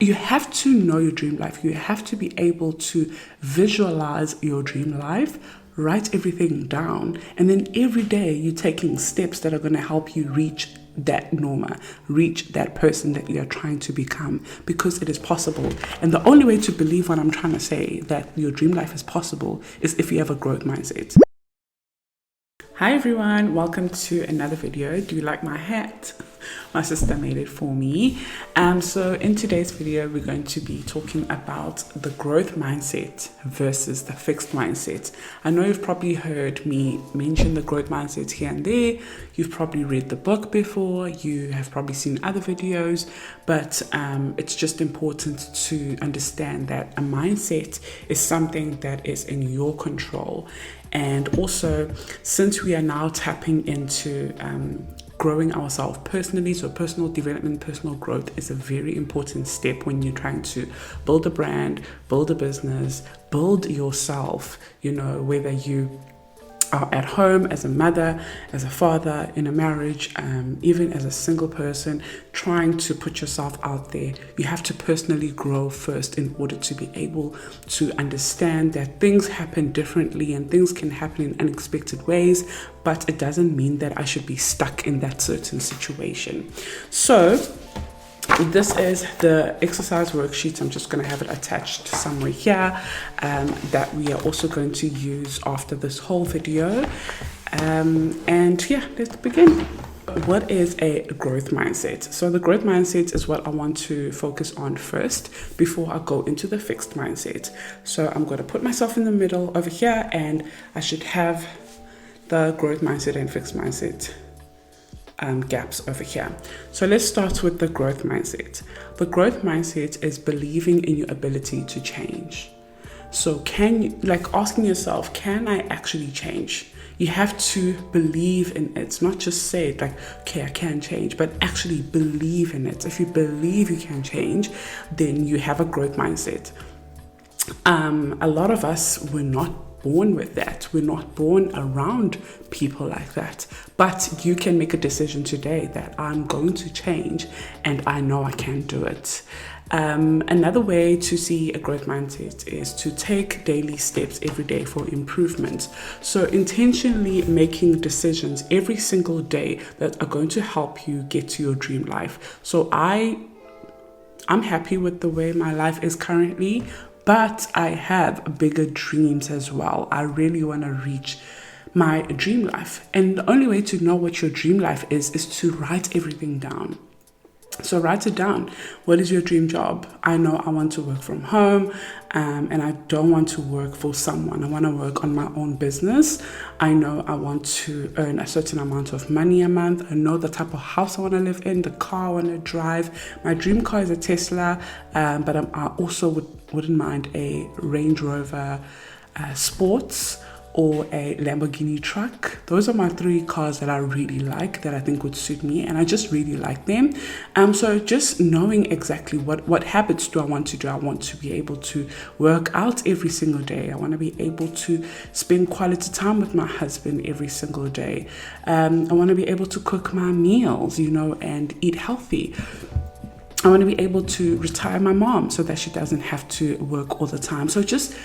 You have to know your dream life. You have to be able to visualize your dream life, write everything down, and then every day you're taking steps that are going to help you reach that norma, reach that person that you're trying to become, because it is possible. And the only way to believe what I'm trying to say, that your dream life is possible, is if you have a growth mindset. Hi everyone, welcome to another video. Do you like my hat? My sister made it for me. So in today's video, we're going to be talking about the growth mindset versus the fixed mindset. I know you've probably heard me mention the growth mindset here and there. You've probably read the book before. You have probably seen other videos, but it's just important to understand that a mindset is something that is in your control. And also, since we are now tapping into growing ourselves personally, so personal development, personal growth is a very important step when you're trying to build a brand, build a business, build yourself, whether you are at home as a mother, as a father, in a marriage, even as a single person, trying to put yourself out there. You have to personally grow first in order to be able to understand that things happen differently and things can happen in unexpected ways, but it doesn't mean that I should be stuck in that certain situation. So this is the exercise worksheet. I'm just going to have it attached somewhere here that we are also going to use after this whole video. And yeah, let's begin. What is a growth mindset? So the growth mindset is what I want to focus on first before I go into the fixed mindset. So I'm going to put myself in the middle over here, and I should have the growth mindset and fixed mindset gaps over here. So let's start with the growth mindset. The growth mindset is believing in your ability to change. So asking yourself, can I actually change? You have to believe in it, not just say it okay, I can change, but actually believe in it. If you believe you can change, then you have a growth mindset. A lot of us were not born with that. We're not born around people like that. But you can make a decision today that I'm going to change and I know I can do it. Another way to see a growth mindset is to take daily steps every day for improvement. So intentionally making decisions every single day that are going to help you get to your dream life. So I'm happy with the way my life is currently, but I have bigger dreams as well. I really want to reach my dream life. And the only way to know what your dream life is to write everything down. So write it down. What is your dream job? I know I want to work from home, and I don't want to work for someone. I want to work on my own business. I know I want to earn a certain amount of money a month. I know the type of house I want to live in, the car I want to drive. My dream car is a Tesla, but I also wouldn't mind a Range Rover Sports or a Lamborghini truck. Those are my three cars that I really like, that I think would suit me, and I just really like them. So just knowing exactly what habits do I want to do. I want to be able to work out every single day. I want to be able to spend quality time with my husband every single day. I want to be able to cook my meals, and eat healthy. I want to be able to retire my mom so that she doesn't have to work all the time. So just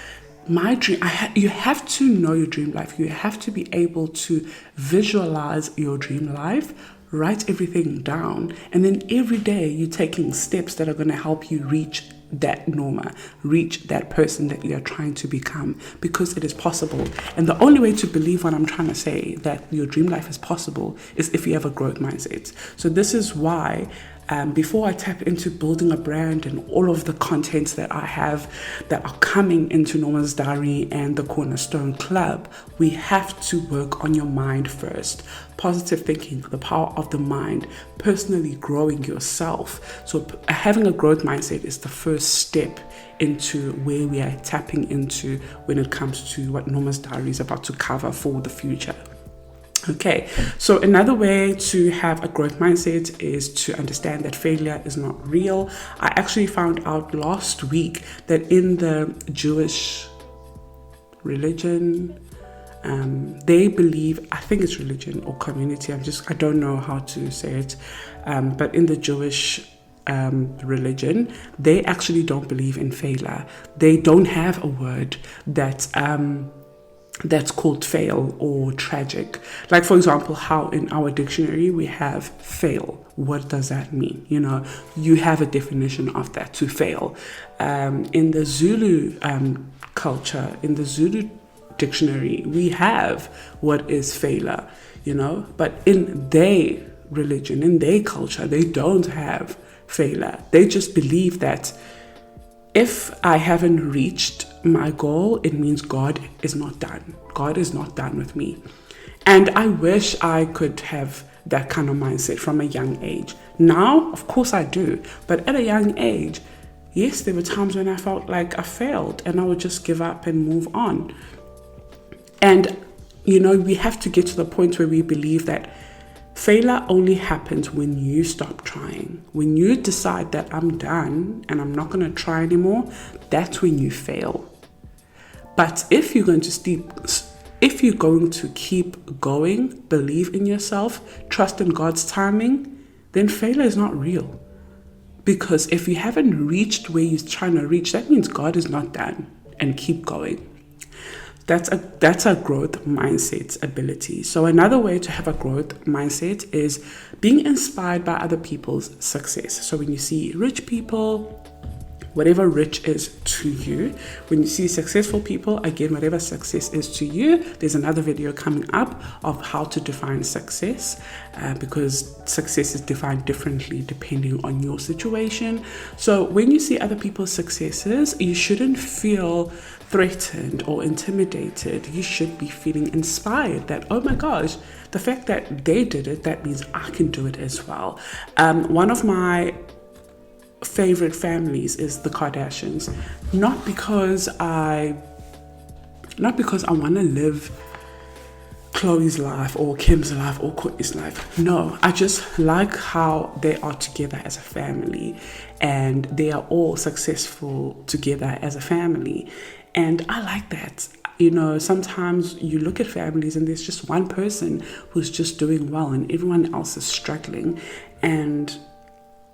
my dream, you have to know your dream life. You have to be able to visualize your dream life, write everything down, and then every day you're taking steps that are going to help you reach that norma, reach that person that you're trying to become, because it is possible. And the only way to believe what I'm trying to say, that your dream life is possible, is if you have a growth mindset. So this is why before I tap into building a brand and all of the contents that I have that are coming into Norma's Diary and the Cornerstone Club, we have to work on your mind first. Positive thinking, the power of the mind, personally growing yourself. So having a growth mindset is the first step into where we are tapping into when it comes to what Norma's Diary is about to cover for the future. Okay, so another way to have a growth mindset is to understand that failure is not real. I actually found out last week that in the Jewish religion, they believe, I think it's religion or community, I don't know how to say it, but in the Jewish religion, they actually don't believe in failure. They don't have a word that's called fail or tragic. Like, for example, how in our dictionary we have fail. What does that mean? You have a definition of that, to fail. In the Zulu culture, in the Zulu dictionary, we have what is failure, but in their religion, in their culture, they don't have failure. They just believe that if I haven't reached my goal, it means God is not done. God is not done with me. And I wish I could have that kind of mindset from a young age. Now, of course I do. But at a young age, yes, there were times when I felt like I failed and I would just give up and move on. And, we have to get to the point where we believe that failure only happens when you stop trying. When you decide that I'm done and I'm not going to try anymore, that's when you fail. But if you're going to keep going, believe in yourself, trust in God's timing, then failure is not real. Because if you haven't reached where you're trying to reach, that means God is not done, and keep going. That's a growth mindset ability. So another way to have a growth mindset is being inspired by other people's success. So when you see rich people, whatever rich is to you, when you see successful people, again, whatever success is to you, there's another video coming up of how to define success, because success is defined differently depending on your situation. So when you see other people's successes, you shouldn't feel threatened or intimidated. You should be feeling inspired that, oh my gosh, the fact that they did it, that means I can do it as well. One of my favorite families is the Kardashians, not because I want to live Chloe's life or Kim's life or Courtney's life. No, I just like how they are together as a family, and they are all successful together as a family, and I like that. Sometimes you look at families and there's just one person who's just doing well and everyone else is struggling, and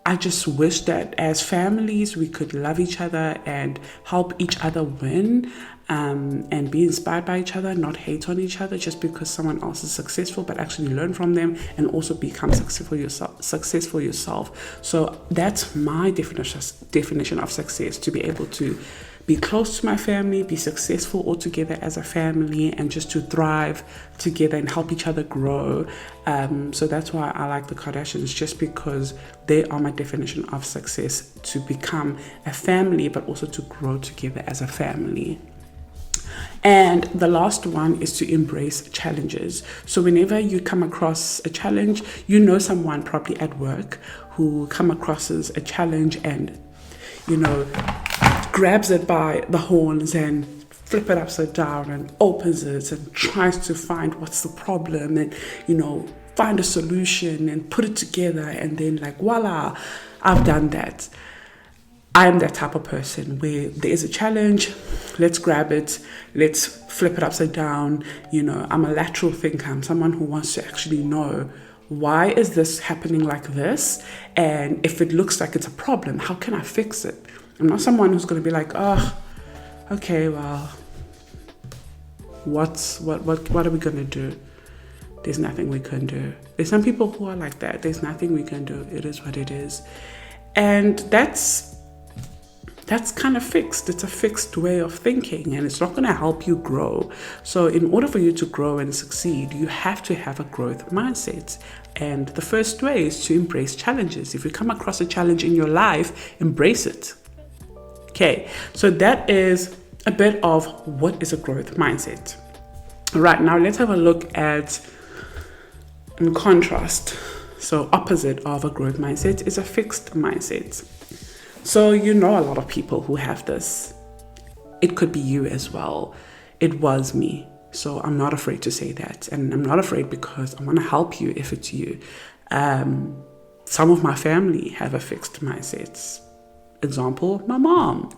I just wish that as families we could love each other and help each other win, and be inspired by each other, not hate on each other just because someone else is successful, but actually learn from them and also become successful yourself. So that's my definition of success: to be able to be close to my family, be successful all together as a family, and just to thrive together and help each other grow. So that's why I like the Kardashians, just because they are my definition of success: to become a family, but also to grow together as a family. And the last one is to embrace challenges. So whenever you come across a challenge, someone probably at work who come across as a challenge and, grabs it by the horns and flip it upside down and opens it and tries to find what's the problem and, find a solution and put it together, and then voila, I've done that. I am that type of person where there is a challenge, let's grab it, let's flip it upside down. I'm a lateral thinker. I'm someone who wants to actually know, why is this happening like this? And if it looks like it's a problem, how can I fix it? I'm not someone who's going to be like, oh, okay, well, what are we going to do? There's nothing we can do. There's some people who are like that. There's nothing we can do. It is what it is. And that's kind of fixed. It's a fixed way of thinking, and it's not going to help you grow. So in order for you to grow and succeed, you have to have a growth mindset. And the first way is to embrace challenges. If you come across a challenge in your life, embrace it. Okay, so that is a bit of what is a growth mindset. All right, now let's have a look at, in contrast, so opposite of a growth mindset is a fixed mindset. So a lot of people who have this. It could be you as well. It was me. So I'm not afraid to say that. And I'm not afraid because I want to help you if it's you. Some of my family have a fixed mindset. Example, my mom,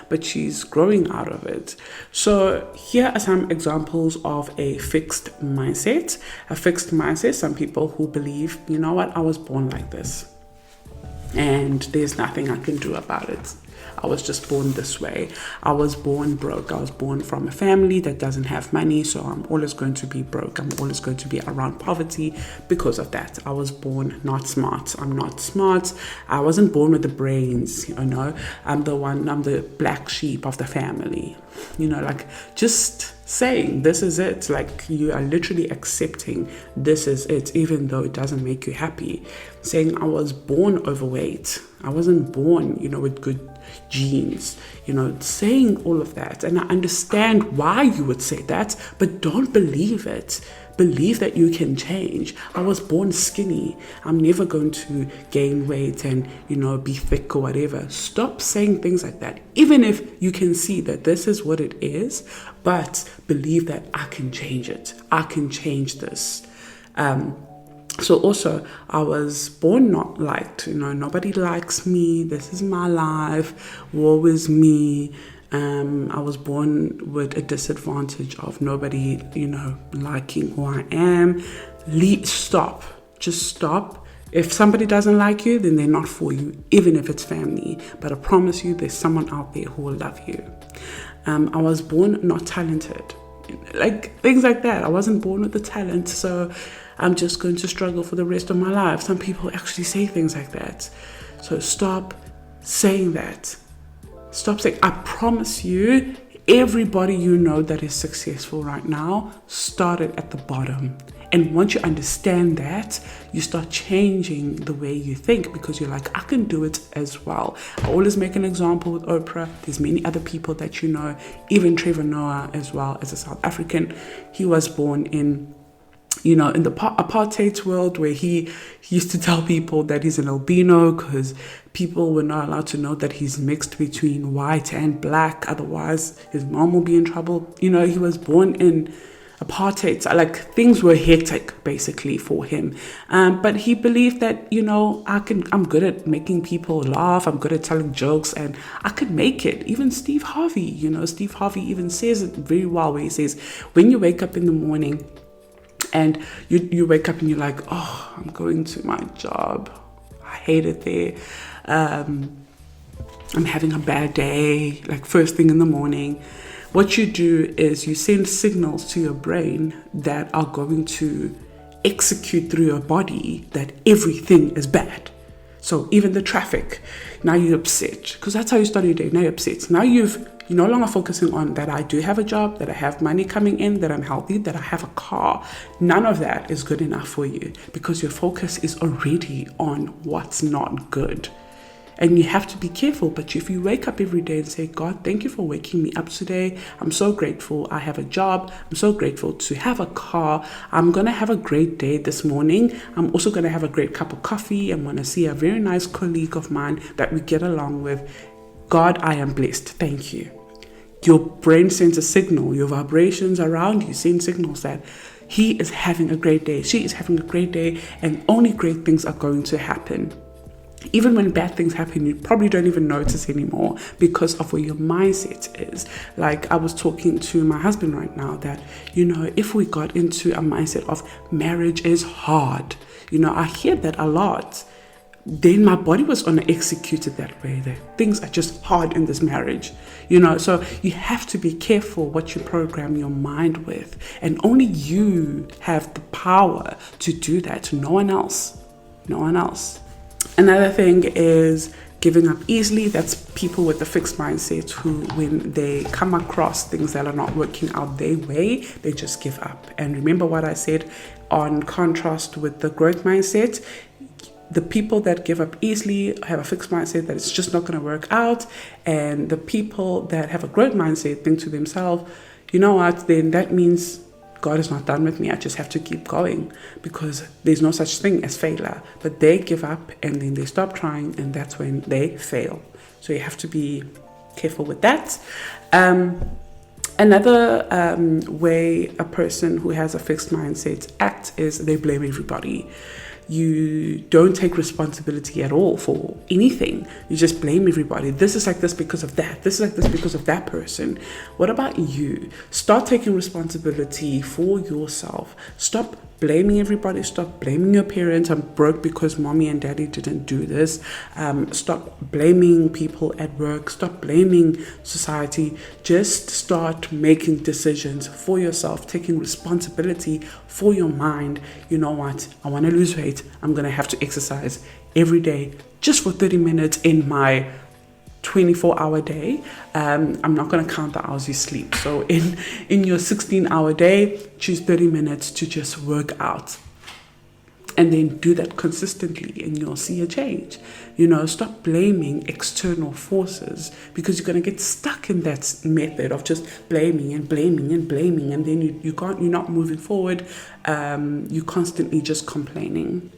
but she's growing out of it. So here are some examples of a fixed mindset. A fixed mindset, some people who believe, I was born like this. and there's nothing I can do about it. I was just born this way. I was born broke. I was born from a family that doesn't have money, so I'm always going to be broke. I'm always going to be around poverty because of that. I was born not smart. I'm not smart. I wasn't born with the brains, I'm the black sheep of the family. Like just saying this is it. Like you are literally accepting this is it, even though it doesn't make you happy. Saying I was born overweight. I wasn't born, with good genes, saying all of that. And I understand why you would say that, but don't believe it. Believe that you can change. I was born skinny. I'm never going to gain weight and, be thick or whatever. Stop saying things like that. Even if you can see that this is what it is, but believe that I can change it. I can change this. So also, I was born not liked. Nobody likes me. This is my life. Woe is me. I was born with a disadvantage of nobody, liking who I am. Stop. Just stop. If somebody doesn't like you, then they're not for you, even if it's family. But I promise you, there's someone out there who will love you. I was born not talented. Like things like that. I wasn't born with the talent, so I'm just going to struggle for the rest of my life. Some people actually say things like that. So stop saying that. Stop saying, I promise you, everybody that is successful right now started at the bottom. And once you understand that, you start changing the way you think, because you're like, I can do it as well. I always make an example with Oprah. There's many other people that even Trevor Noah as well, as a South African. He was born in the apartheid world, where he used to tell people that he's an albino because people were not allowed to know that he's mixed between white and black. Otherwise, his mom will be in trouble. He was born in apartheid. Like things were hectic basically for him. But he believed that, I'm good at making people laugh. I'm good at telling jokes and I could make it. Even Steve Harvey, Steve Harvey even says it very well, where he says, when you wake up in the morning, and you wake up and you're like, oh, I'm going to my job. I hate it there. I'm having a bad day, like first thing in the morning. What you do is you send signals to your brain that are going to execute through your body that everything is bad. So even the traffic, now you're upset, because that's how you start your day. Now you're upset. Now you're no longer focusing on that I do have a job, that I have money coming in, that I'm healthy, that I have a car. None of that is good enough for you, because your focus is already on what's not good. And you have to be careful. But if you wake up every day and say, God, thank you for waking me up today. I'm so grateful I have a job. I'm so grateful to have a car. I'm going to have a great day this morning. I'm also going to have a great cup of coffee. I'm going to see a very nice colleague of mine that we get along with. God, I am blessed. Thank you. Your brain sends a signal. Your vibrations around you send signals that he is having a great day. She is having a great day, and only great things are going to happen. Even when bad things happen, you probably don't even notice anymore because of where your mindset is. Like I was talking to my husband right now that, if we got into a mindset of marriage is hard, I hear that a lot. Then my body was going to execute it that way, that things are just hard in this marriage, so you have to be careful what you program your mind with, and only you have the power to do that. No one else. Another thing is giving up easily. That's people with a fixed mindset who, when they come across things that are not working out their way, they just give up. And remember what I said on contrast with the growth mindset. The people that give up easily have a fixed mindset that it's just not going to work out. And the people that have a growth mindset think to themselves, you know what, then that means God is not done with me. I just have to keep going, because there's no such thing as failure. But they give up and then they stop trying, and that's when they fail. So you have to be careful with that. Another way a person who has a fixed mindset acts is they blame everybody. you don't take responsibility at all for anything. You just blame everybody. This is like this because of that. This is like this because of that person. What about you? Start taking responsibility for yourself. Stop blaming everybody. Stop blaming your parents. I'm broke because mommy and daddy didn't do this. Stop blaming people at work. Stop blaming society. Just start making decisions for yourself, taking responsibility for your mind. You know what? I want to lose weight. I'm going to have to exercise every day just for 30 minutes in my 24-hour day. I'm not going to count the hours you sleep. So in your 16-hour day, choose 30 minutes to just work out. And then do that consistently and you'll see a change. Stop blaming external forces, because you're going to get stuck in that method of just blaming and blaming and blaming. And then you're not moving forward. You're constantly just complaining.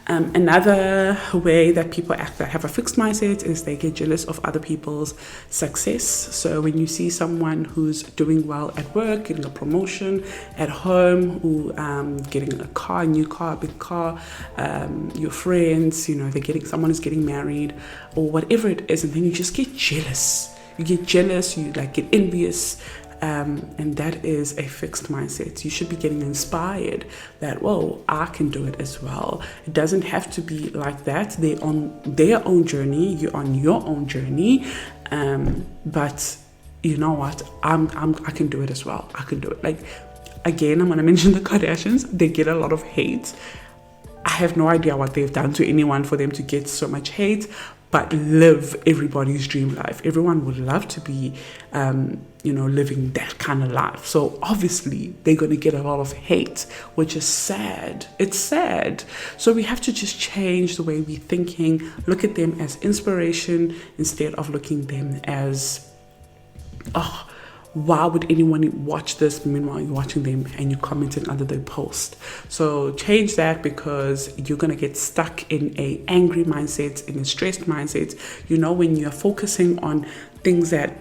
Another way that people act that have a fixed mindset is they get jealous of other people's success. So when you see someone who's doing well at work, getting a promotion, at home, who getting a new car, a big car, your friends, someone is getting married or whatever it is, and then you just get jealous. You get jealous, you get envious. And that is a fixed mindset. You should be getting inspired that, whoa, I can do it as well. It doesn't have to be like that. They're on their own journey. You're on your own journey. But you know what? I can do it as well. I can do it. Again, I'm going to mention the Kardashians. They get a lot of hate. I have no idea what they've done to anyone for them to get so much hate, but live everybody's dream life. Everyone would love to be, living that kind of life. So obviously they're going to get a lot of hate, which is sad. It's sad. So we have to just change the way we're thinking, look at them as inspiration instead of looking at them as, why would anyone watch this? Meanwhile, you're watching them and you're commenting under their post. So change that, because you're going to get stuck in a angry mindset, in a stressed mindset. When you're focusing on things that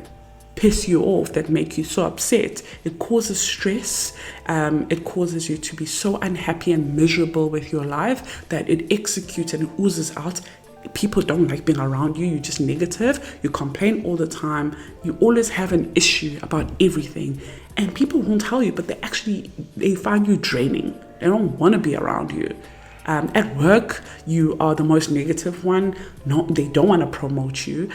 piss you off, that make you so upset, it causes stress. It causes you to be so unhappy and miserable with your life that it executes and it oozes out. People don't like being around you. You're just negative. You complain all the time. You always have an issue about everything. And people won't tell you, but they find you draining. They don't want to be around you. At work, you are the most negative one. No, they don't want to promote you.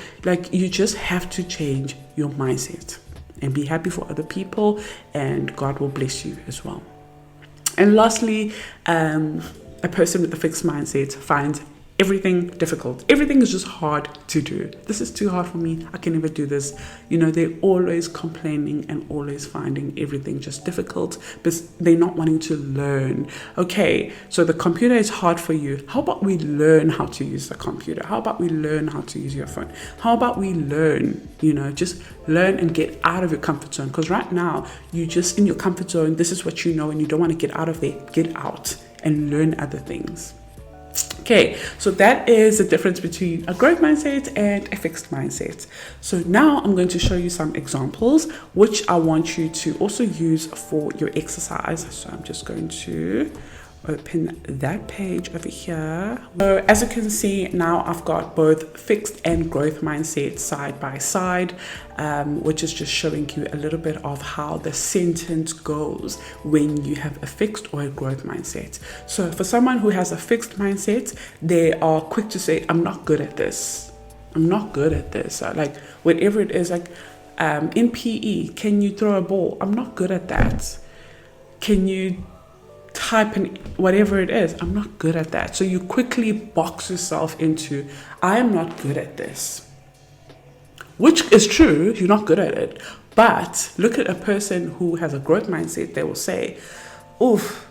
You just have to change your mindset and be happy for other people, and God will bless you as well. And lastly, a person with a fixed mindset finds everything difficult. Everything is just hard to do. This is too hard for me. I can never do this. They're always complaining and always finding everything just difficult, but they're not wanting to learn. Okay, so the computer is hard for you. How about we learn how to use the computer? How about we learn how to use your phone? How about we learn, just learn and get out of your comfort zone? Because right now, you're just in your comfort zone. This is what you know, and you don't want to get out of there. Get out and learn other things. Okay, so that is the difference between a growth mindset and a fixed mindset. So now I'm going to show you some examples, which I want you to also use for your exercise. So I'm just going to open that page over here. So as you can see, now I've got both fixed and growth mindset side by side, which is just showing you a little bit of how the sentence goes when you have a fixed or a growth mindset. So for someone who has a fixed mindset, they are quick to say, I'm not good at this. I'm not good at this. Whatever it is, in PE, can you throw a ball? I'm not good at that. Can you type in whatever it is? I'm not good at that. So you quickly box yourself into, I am not good at this, which is true. You're not good at it. But look at a person who has a growth mindset. They will say, oof,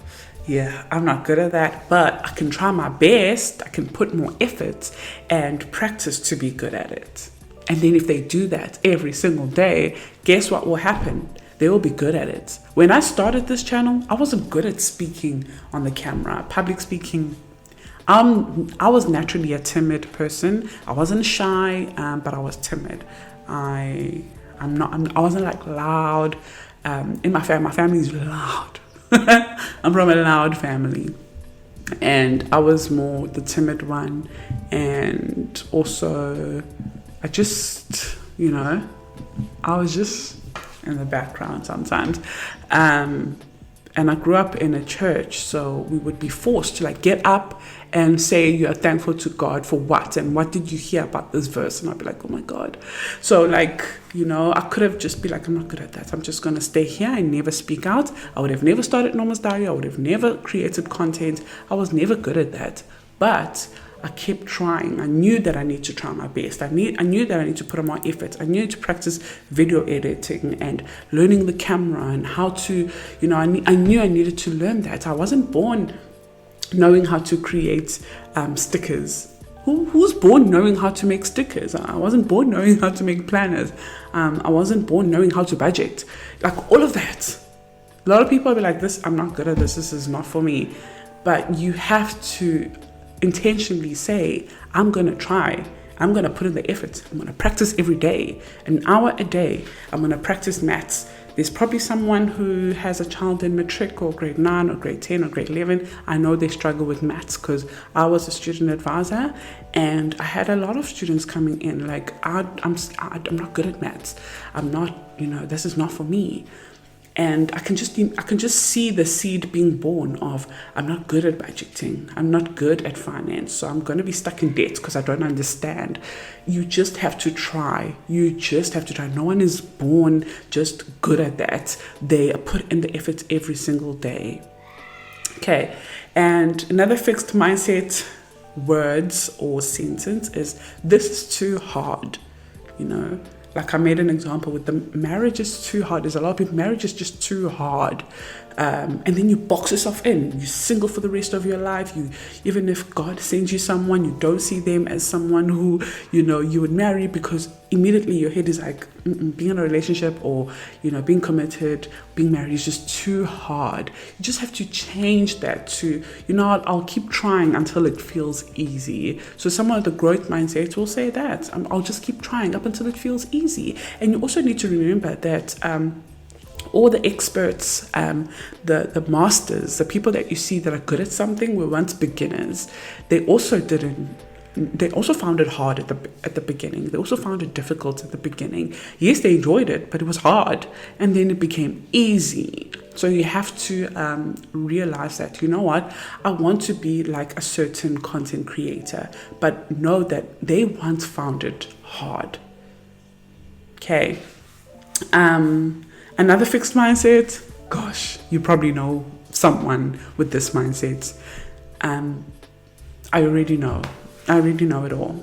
yeah, I'm not good at that, but I can try my best. I can put more effort and practice to be good at it. And then if they do that every single day, guess what will happen? They will be good at it. When I started this channel, I wasn't good at speaking on the camera, public speaking. I was naturally a timid person. I wasn't shy, but I was timid. I wasn't loud. In my family is loud. I'm from a loud family. and I was more the timid one, and also I just, I was just in the background sometimes. And I grew up in a church, so we would be forced to like get up and say you are thankful to God for what, and what did you hear about this verse? And I'd be like, oh my God. So like, I could have just be like, I'm not good at that. I'm just going to stay here and never speak out. I would have never started Norma's Diary. I would have never created content. I was never good at that. But I kept trying. I knew that I need to try my best. I knew that I need to put in more effort. I needed to practice video editing and learning the camera and how to, I knew I needed to learn that. I wasn't born knowing how to create stickers. Who's born knowing how to make stickers? I wasn't born knowing how to make planners. I wasn't born knowing how to budget. Like all of that. A lot of people will be like, I'm not good at this. This is not for me. But you have to intentionally say, I'm going to try. I'm going to put in the effort. I'm going to practice every day, an hour a day. I'm going to practice maths. There's probably someone who has a child in matric or grade 9 or grade 10 or grade 11. I know they struggle with maths because I was a student advisor and I had a lot of students coming in like, I'm not good at maths. I'm not, this is not for me. And I can just see the seed being born of, I'm not good at budgeting. I'm not good at finance. So I'm going to be stuck in debt because I don't understand. You just have to try. You just have to try. No one is born just good at that. They put in the effort every single day. Okay. And another fixed mindset words or sentence is, this is too hard, Like I made an example with the marriage is too hard. There's a lot of people, marriage is just too hard. And then you box yourself in. You're single for the rest of your life. Even if God sends you someone, you don't see them as someone who, you would marry, because immediately your head is like, being in a relationship or, being committed, being married is just too hard. You just have to change that to, I'll keep trying until it feels easy. So someone with the growth mindset will say that, I'll just keep trying up until it feels easy. And you also need to remember that, all the experts, the masters, the people that you see that are good at something were once beginners. They also found it hard at the beginning. They also found it difficult at the beginning. Yes, they enjoyed it, but it was hard. And then it became easy. So you have to realize that, I want to be like a certain content creator, but know that they once found it hard. Okay. Another fixed mindset, gosh, you probably know someone with this mindset. I already know it all.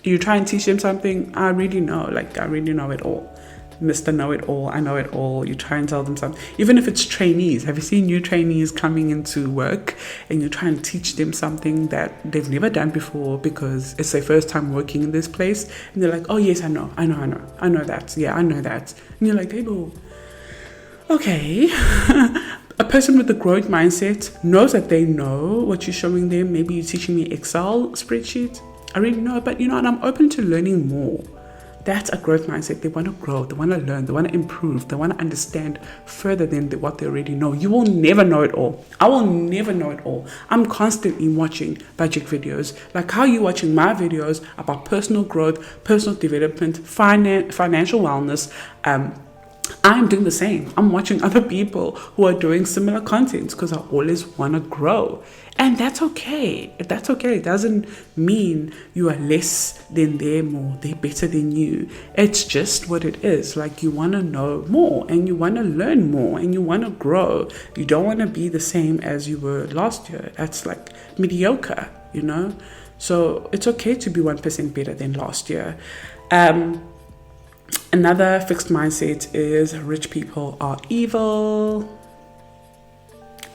You try and teach them something, I already know it all. Mr. Know-it-all, I know it all. You try and tell them something. Even if it's trainees, have you seen new trainees coming into work and you try and teach them something that they've never done before because it's their first time working in this place? And they're like, oh yes, I know that. Yeah, I know that. And you're like, hey, boo. Okay. A person with a growth mindset knows that they know what you're showing them. Maybe you're teaching me Excel spreadsheet. I really know, but I'm open to learning more. That's a growth mindset. They want to grow, they want to learn, they want to improve, they want to understand further than what they already know. You will never know it all. I will never know it all. I'm constantly watching budget videos, like how you're watching my videos about personal growth, personal development, financial wellness. I'm doing the same. I'm watching other people who are doing similar content because I always want to grow. And that's okay. That's okay. It doesn't mean you are less than them or they're better than you. It's just what it is. Like, you want to know more and you want to learn more and you want to grow. You don't want to be the same as you were last year. That's like mediocre, So it's okay to be 1% better than last year. Another fixed mindset is rich people are evil.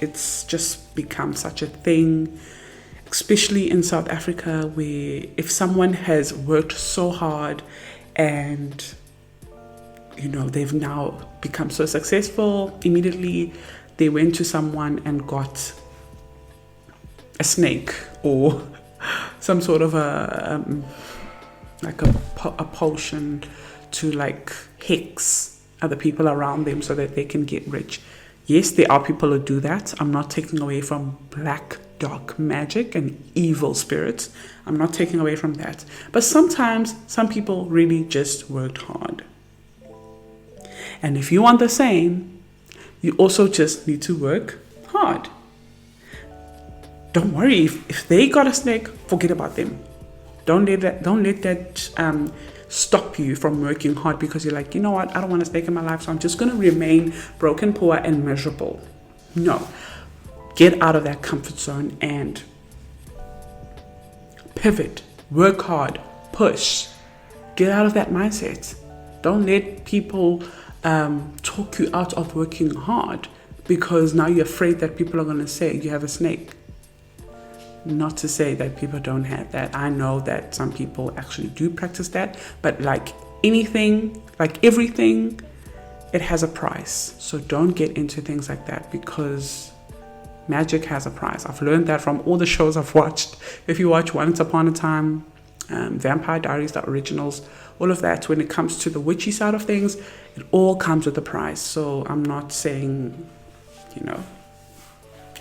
It's just become such a thing, especially in South Africa, where if someone has worked so hard and, they've now become so successful, immediately they went to someone and got a snake or some sort of a potion to hex other people around them so that they can get rich. Yes, there are people who do that. I'm not taking away from black dark magic and evil spirits. I'm not taking away from that. But sometimes some people really just worked hard. And if you want the same, you also just need to work hard. Don't worry, if they got a snake, forget about them. Don't let that stop you from working hard because you're like, you know what, I don't want a snake in my life, so I'm just going to remain broken, poor, and miserable. No. Get out of that comfort zone and pivot, work hard, push. Get out of that mindset. Don't let people talk you out of working hard because now you're afraid that people are going to say you have a snake. Not to say that people don't have that. I know that some people actually do practice that, but like anything, like everything, it has a price. So don't get into things like that because magic has a price. I've learned that from all the shows I've watched. If you watch Once Upon a Time, Vampire Diaries, the originals, all of that, when it comes to the witchy side of things, it all comes with a price. So I'm not saying,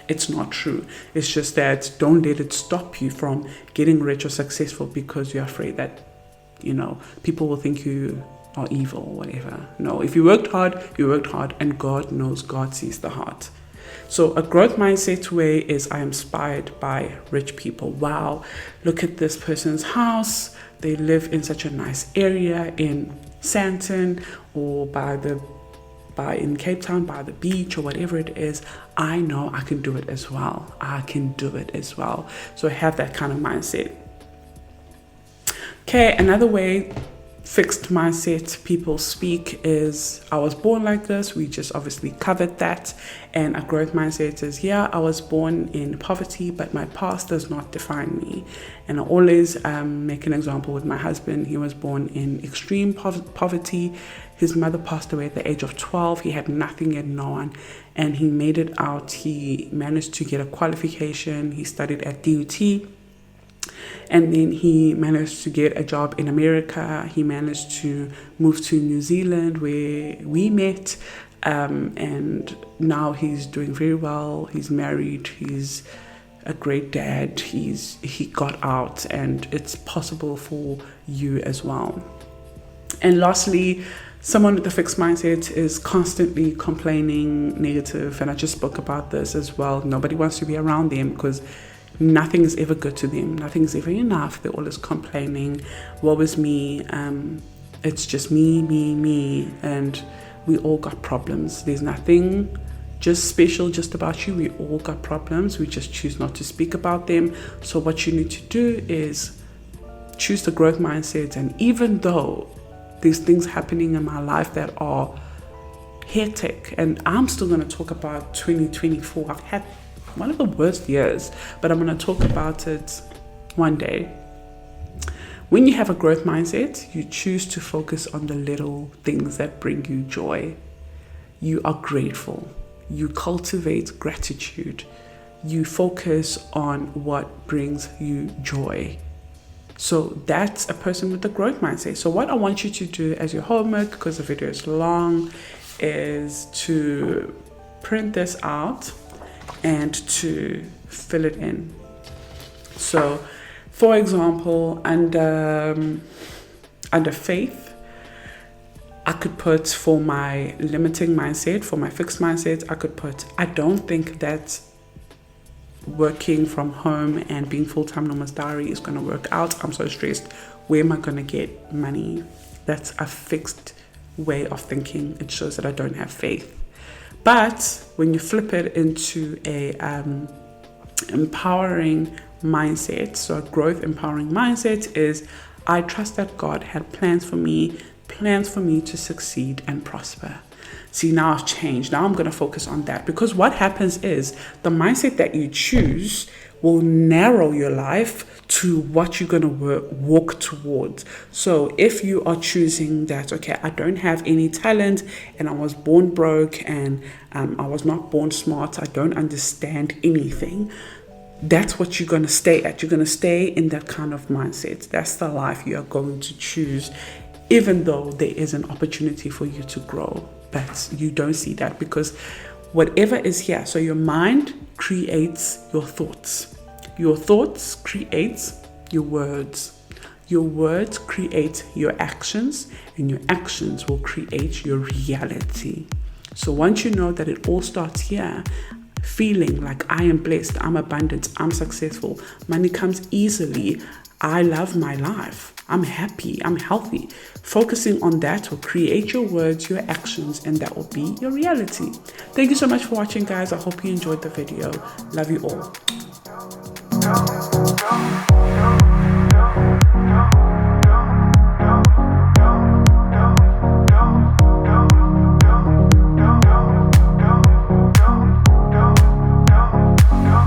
it's not true. It's just that don't let it stop you from getting rich or successful because you're afraid that, people will think you are evil or whatever. No, if you worked hard, and God knows, God sees the heart. So a growth mindset way is I am inspired by rich people. Wow, look at this person's house. They live in such a nice area in Sandton or in Cape Town, by the beach or whatever it is. I know I can do it as well. So have that kind of mindset. Okay, another way fixed mindset people speak is I was born like this. We just obviously covered that. And a growth mindset is, I was born in poverty, but my past does not define me. And I always make an example with my husband. He was born in extreme poverty. His mother passed away at the age of 12. He had nothing and no one, and he made it out. He managed to get a qualification. He studied at DUT. And then he managed to get a job in America. He managed to move to New Zealand where we met. And now he's doing very well. He's married. He's a great dad. He got out, and it's possible for you as well. And lastly, someone with a fixed mindset is constantly complaining, negative. And I just spoke about this as well. Nobody wants to be around them because nothing is ever good to them. Nothing is ever enough. They're always complaining. Woe is me. It's just me. And we all got problems. There's nothing just special just about you. We all got problems. We just choose not to speak about them. So what you need to do is choose the growth mindset. And even though there's things happening in my life that are hectic, and I'm still going to talk about 2024. I've had one of the worst years, but I'm going to talk about it one day. When you have a growth mindset, you choose to focus on the little things that bring you joy. You are grateful. You cultivate gratitude. You focus on what brings you joy. So that's a person with a growth mindset. So what I want you to do as your homework, because the video is long, is to print this out and to fill it in. So, for example, under faith, I could put for my limiting mindset, for my fixed mindset, I could put, I don't think that working from home and being full-time Noma's Diary is going to work out. I'm so stressed. Where am I going to get money? That's a fixed way of thinking. It shows that I don't have faith. But when you flip it into a empowering mindset, so a growth empowering mindset is, I trust that God had plans for me to succeed and prosper. See, now I've changed. Now I'm going to focus on that, because what happens is the mindset that you choose will narrow your life to what you're going to walk towards. So if you are choosing that, okay, I don't have any talent and I was born broke and I was not born smart, I don't understand anything, that's what you're going to stay at. You're going to stay in that kind of mindset. That's the life you are going to choose, even though there is an opportunity for you to grow. But you don't see that, because whatever is here. So your mind creates your thoughts. Your thoughts create your words. Your words create your actions, and your actions will create your reality. So once you know that it all starts here, feeling like I am blessed, I'm abundant, I'm successful, money comes easily, I love my life, I'm happy, I'm healthy. Focusing on that will create your words, your actions, and that will be your reality. Thank you so much for watching, guys. I hope you enjoyed the video. Love you all.